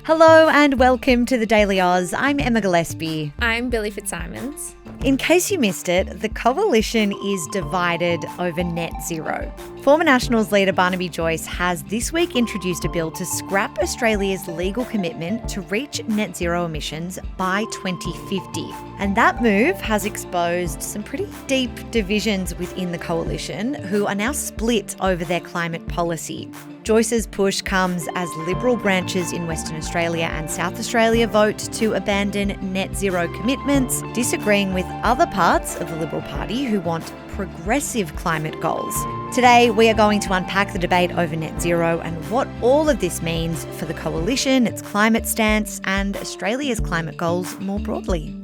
Hello and welcome to the Daily Aus. I'm Emma Gillespie. I'm Billi FitzSimons. In case you missed it, the coalition is divided over net zero. Former Nationals leader Barnaby Joyce has this week introduced a bill to scrap Australia's legal commitment to reach net zero emissions by 2050. And that move has exposed some pretty deep divisions within the coalition, who are now split over their climate policy. Joyce's push comes as Liberal branches in Western Australia and South Australia vote to abandon net zero commitments, disagreeing with other parts of the Liberal Party who want progressive climate goals. Today, we are going to unpack the debate over net zero and what all of this means for the coalition, its climate stance, and Australia's climate goals more broadly.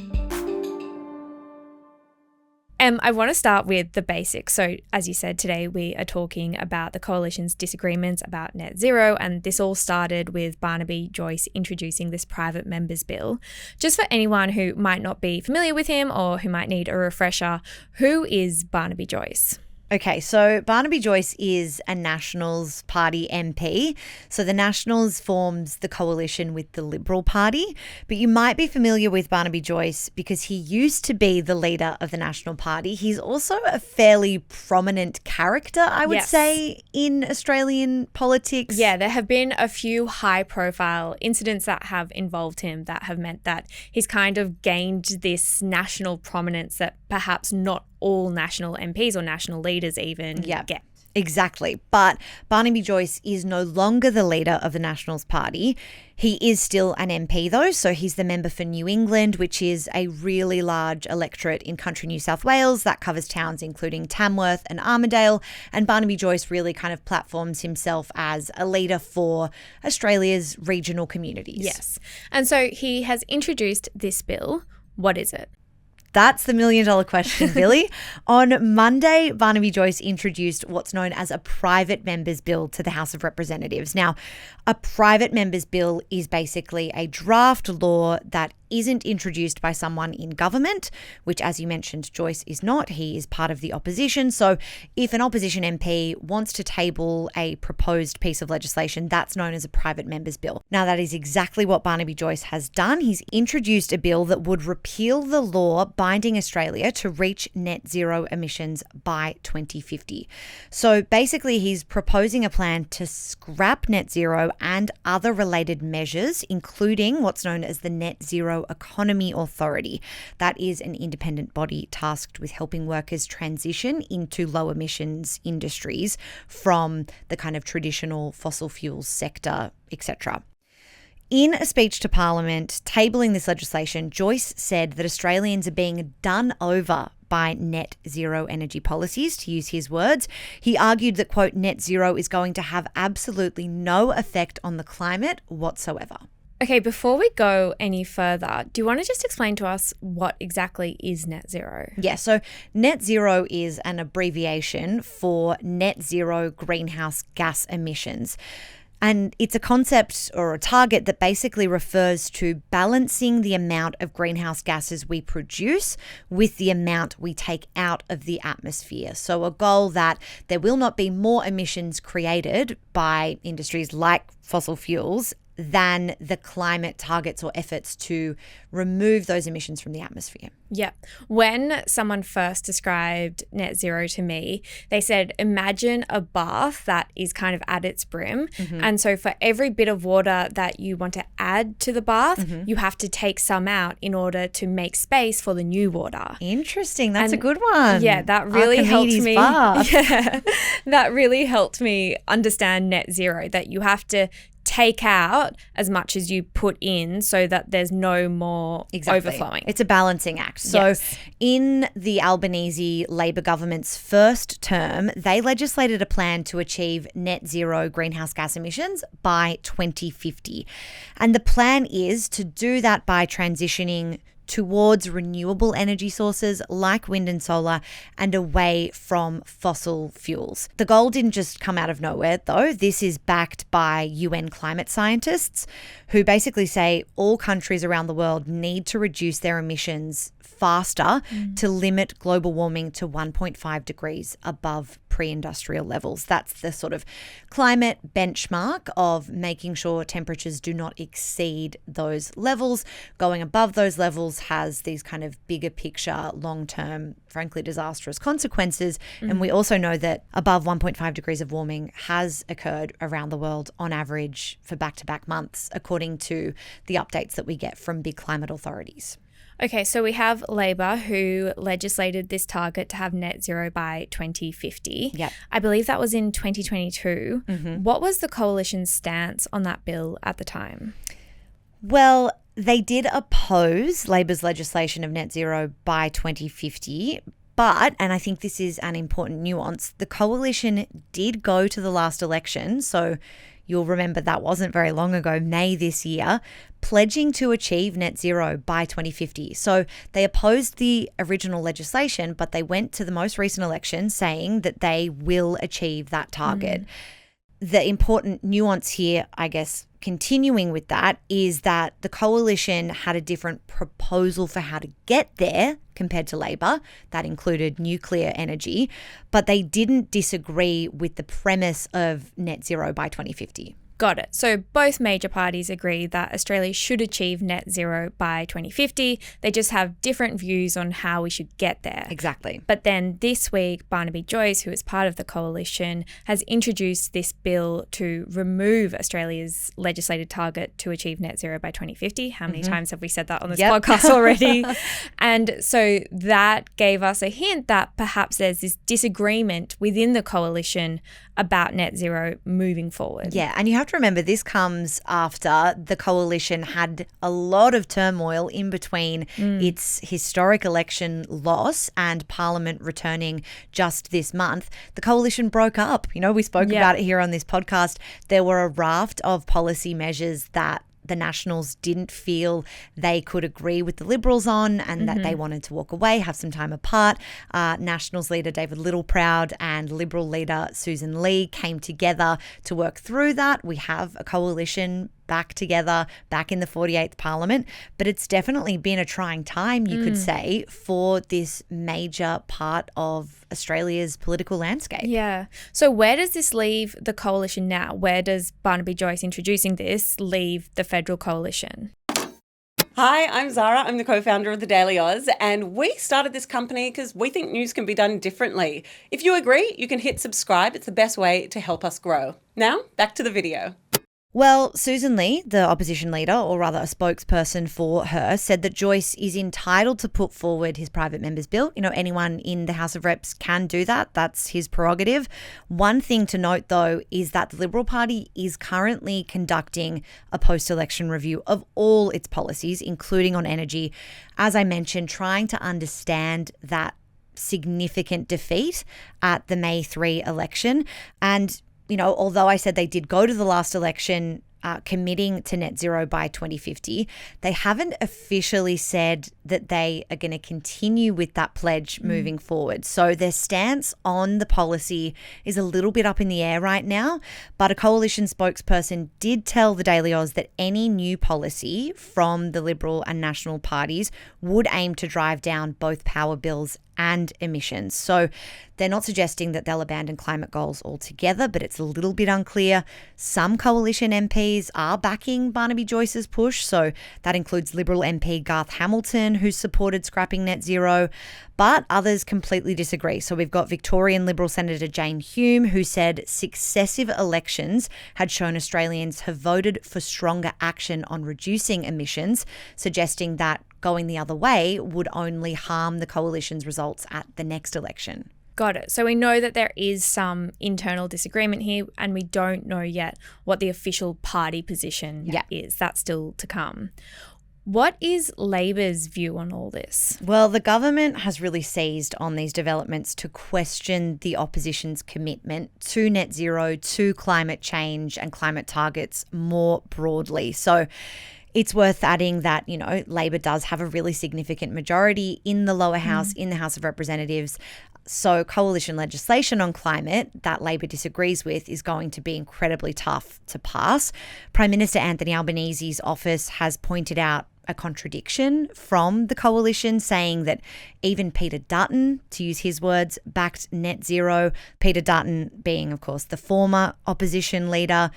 I want to start with the basics. So, as you said, today we are talking about the coalition's disagreements about net zero, and this all started with Barnaby Joyce introducing this private members bill. Just for anyone who might not be familiar with him or who might need a refresher, who is Barnaby Joyce? Okay, so Barnaby Joyce is a Nationals Party MP. So the Nationals forms the coalition with the Liberal Party. But you might be familiar with Barnaby Joyce because he used to be the leader of the National Party. He's also a fairly prominent character, I would say, in Australian politics. Yeah, there have been a few high-profile incidents that have involved him that have meant that he's kind of gained this national prominence that perhaps not all national MPs or national leaders even get. Exactly. But Barnaby Joyce is no longer the leader of the Nationals Party. He is still an MP though, so he's the member for New England, which is a really large electorate in country New South Wales that covers towns including Tamworth and Armidale. And Barnaby Joyce really kind of platforms himself as a leader for Australia's regional communities. Yes. And so he has introduced this bill. What is it? That's the $1 million question, Billi. On Monday, Barnaby Joyce introduced what's known as a private members bill to the House of Representatives. Now, a private members bill is basically a draft law that isn't introduced by someone in government, which, as you mentioned, Joyce is not. He is part of the opposition. So if an opposition MP wants to table a proposed piece of legislation, that's known as a private members bill. Now, that is exactly what Barnaby Joyce has done. He's introduced a bill that would repeal the law binding Australia to reach net zero emissions by 2050. So basically, he's proposing a plan to scrap net zero and other related measures, including what's known as the Net Zero Economy Authority. That is an independent body tasked with helping workers transition into low emissions industries from the kind of traditional fossil fuels sector, etc. In a speech to Parliament tabling this legislation, Joyce said that Australians are being done over by net zero energy policies, to use his words. He argued that, quote, net zero is going to have absolutely no effect on the climate whatsoever. Okay, before we go any further, do you want to just explain to us what exactly is net zero? Yeah, so net zero is an abbreviation for net zero greenhouse gas emissions. And it's a concept or a target that basically refers to balancing the amount of greenhouse gases we produce with the amount we take out of the atmosphere. So a goal that there will not be more emissions created by industries like fossil fuels than the climate targets or efforts to remove those emissions from the atmosphere. Yeah. When someone first described net zero to me, they said, imagine a bath that is kind of at its brim. Mm-hmm. And so for every bit of water that you want to add to the bath, you have to take some out in order to make space for the new water. Interesting. That's a good one. Yeah, that really helped me. Bath. Yeah, that really helped me understand net zero, that you have to take out as much as you put in so that there's no more overflowing. It's a balancing act. So in the Albanese Labor government's first term, they legislated a plan to achieve net zero greenhouse gas emissions by 2050. And the plan is to do that by transitioning towards renewable energy sources like wind and solar and away from fossil fuels. The goal didn't just come out of nowhere, though. This is backed by UN climate scientists who basically say all countries around the world need to reduce their emissions faster to limit global warming to 1.5 degrees above pre-industrial levels. That's the sort of climate benchmark of making sure temperatures do not exceed those levels. Going above those levels has these kind of bigger picture, long-term, frankly disastrous consequences. And we also know that above 1.5 degrees of warming has occurred around the world on average for back-to-back months, according to the updates that we get from big climate authorities. Okay, so we have Labor who legislated this target to have net zero by 2050. Yep. I believe that was in 2022. What was the coalition's stance on that bill at the time? Well, they did oppose Labor's legislation of net zero by 2050. But, and I think this is an important nuance, the coalition did go to the last election. So you'll remember that wasn't very long ago, May this year, pledging to achieve net zero by 2050. So they opposed the original legislation, but they went to the most recent election saying that they will achieve that target. The important nuance here, I guess, continuing with that, is that the coalition had a different proposal for how to get there compared to Labor. That included nuclear energy, but they didn't disagree with the premise of net zero by 2050. Got it. So both major parties agree that Australia should achieve net zero by 2050. They just have different views on how we should get there. Exactly. But then this week, Barnaby Joyce, who is part of the coalition, has introduced this bill to remove Australia's legislated target to achieve net zero by 2050. How many times have we said that on this podcast already? And so that gave us a hint that perhaps there's this disagreement within the coalition about net zero moving forward. Yeah, and you have to remember this comes after the coalition had a lot of turmoil in between its historic election loss and Parliament returning just this month. The coalition broke up. You know, we spoke about it here on this podcast. There were a raft of policy measures that the Nationals didn't feel they could agree with the Liberals on, and that they wanted to walk away, have some time apart. Nationals leader David Littleproud and Liberal leader Susan Lee came together to work through that. We have a coalition back together, back in the 48th Parliament, but it's definitely been a trying time, you could say, for this major part of Australia's political landscape. Yeah. So where does this leave the coalition now? Where does Barnaby Joyce introducing this leave the federal coalition? Hi, I'm Zara. I'm the co-founder of the Daily Aus, and we started this company because we think news can be done differently. If you agree, you can hit subscribe. It's the best way to help us grow. Now, back to the video. Well, Susan Lee, the opposition leader, or rather a spokesperson for her, said that Joyce is entitled to put forward his private member's bill. You know, anyone in the House of Reps can do that. That's his prerogative. One thing to note, though, is that the Liberal Party is currently conducting a post-election review of all its policies, including on energy. As I mentioned, trying to understand that significant defeat at the May 3 election. And you know, although I said they did go to the last election committing to net zero by 2050, they haven't officially said that they are going to continue with that pledge moving forward. So their stance on the policy is a little bit up in the air right now. But a coalition spokesperson did tell the Daily Aus that any new policy from the Liberal and National parties would aim to drive down both power bills and emissions. So they're not suggesting that they'll abandon climate goals altogether, but it's a little bit unclear. Some coalition MPs are backing Barnaby Joyce's push. So that includes Liberal MP Garth Hamilton, who's supported scrapping net zero, but others completely disagree. So we've got Victorian Liberal Senator Jane Hume, who said successive elections had shown Australians have voted for stronger action on reducing emissions, suggesting that going the other way would only harm the coalition's results at the next election. Got it. So we know that there is some internal disagreement here, and we don't know yet what the official party position is. That's still to come. What is Labor's view on all this? Well, the government has really seized on these developments to question the opposition's commitment to net zero, to climate change and climate targets more broadly. So it's worth adding that, you know, Labor does have a really significant majority in the lower house, in the House of Representatives. So coalition legislation on climate that Labor disagrees with is going to be incredibly tough to pass. Prime Minister Anthony Albanese's office has pointed out a contradiction from the coalition, saying that even Peter Dutton, to use his words, backed net zero. Peter Dutton being, of course, the former opposition leader.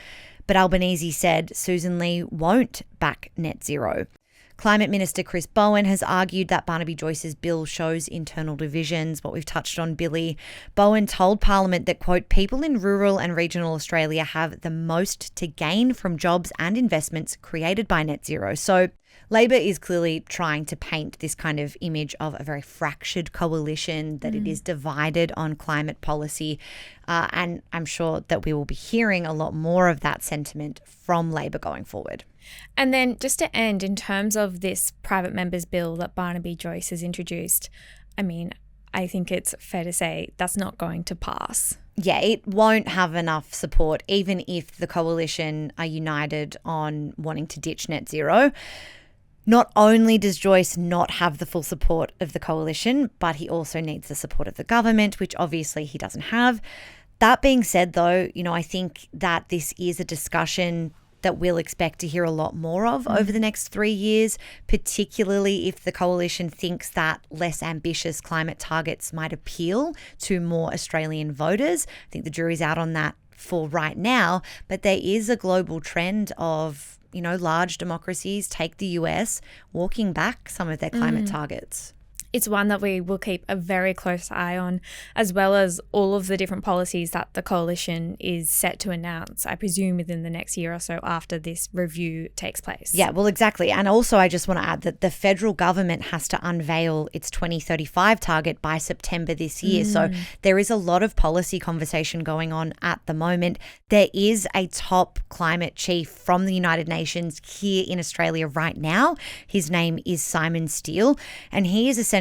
But Albanese said Susan Lee won't back net zero. Climate Minister Chris Bowen has argued that Barnaby Joyce's bill shows internal divisions, what we've touched on, Billi. Bowen told Parliament that, quote, people in rural and regional Australia have the most to gain from jobs and investments created by net zero. So Labor is clearly trying to paint this kind of image of a very fractured coalition, that it is divided on climate policy. And I'm sure that we will be hearing a lot more of that sentiment from Labor going forward. And then just to end, in terms of this private members bill that Barnaby Joyce has introduced, I mean, I think it's fair to say that's not going to pass. Yeah, it won't have enough support, even if the coalition are united on wanting to ditch net zero. Not only does Joyce not have the full support of the coalition, but he also needs the support of the government, which obviously he doesn't have. That being said, though, I think that this is a discussion that we'll expect to hear a lot more of over the next 3 years, particularly if the coalition thinks that less ambitious climate targets might appeal to more Australian voters. I think the jury's out on that for right now, but there is a global trend of, large democracies, take the US, walking back some of their climate targets. It's one that we will keep a very close eye on, as well as all of the different policies that the coalition is set to announce, I presume within the next year or so after this review takes place. Yeah, well, exactly. And also I just want to add that the federal government has to unveil its 2035 target by September this year. So there is a lot of policy conversation going on at the moment. There is a top climate chief from the United Nations here in Australia right now. His name is Simon Steele, and he is essentially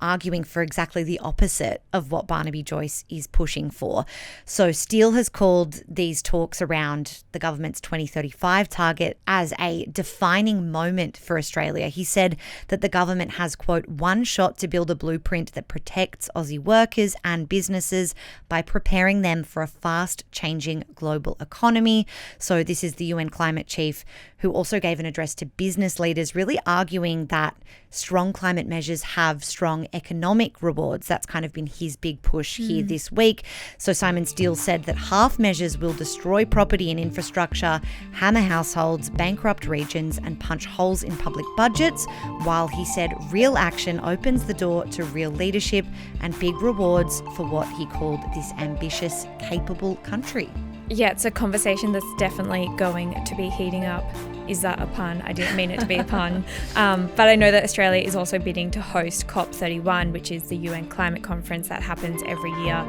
arguing for exactly the opposite of what Barnaby Joyce is pushing for. So Steele has called these talks around the government's 2035 target as a defining moment for Australia. He said that the government has, quote, one shot to build a blueprint that protects Aussie workers and businesses by preparing them for a fast-changing global economy. So this is the UN climate chief who also gave an address to business leaders, really arguing that strong climate measures have strong economic rewards. That's kind of been his big push here this week. So Simon Steele said that half measures will destroy property and infrastructure, hammer households, bankrupt regions, and punch holes in public budgets, while he said real action opens the door to real leadership and big rewards for what he called this ambitious, capable country. Yeah, it's a conversation that's definitely going to be heating up. Is that a pun? I didn't mean it to be a pun. But I know that Australia is also bidding to host COP31, which is the UN climate conference that happens every year.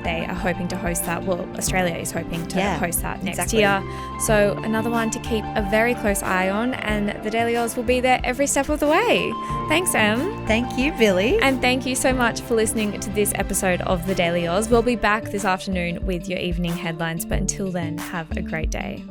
They are hoping to host that. Well, Australia is hoping to host that next year. So another one to keep a very close eye on, and the Daily Aus will be there every step of the way. Thanks, Em. Thank you, Billi. And thank you so much for listening to this episode of the Daily Aus. We'll be back this afternoon with your evening headlines, but until then, have a great day.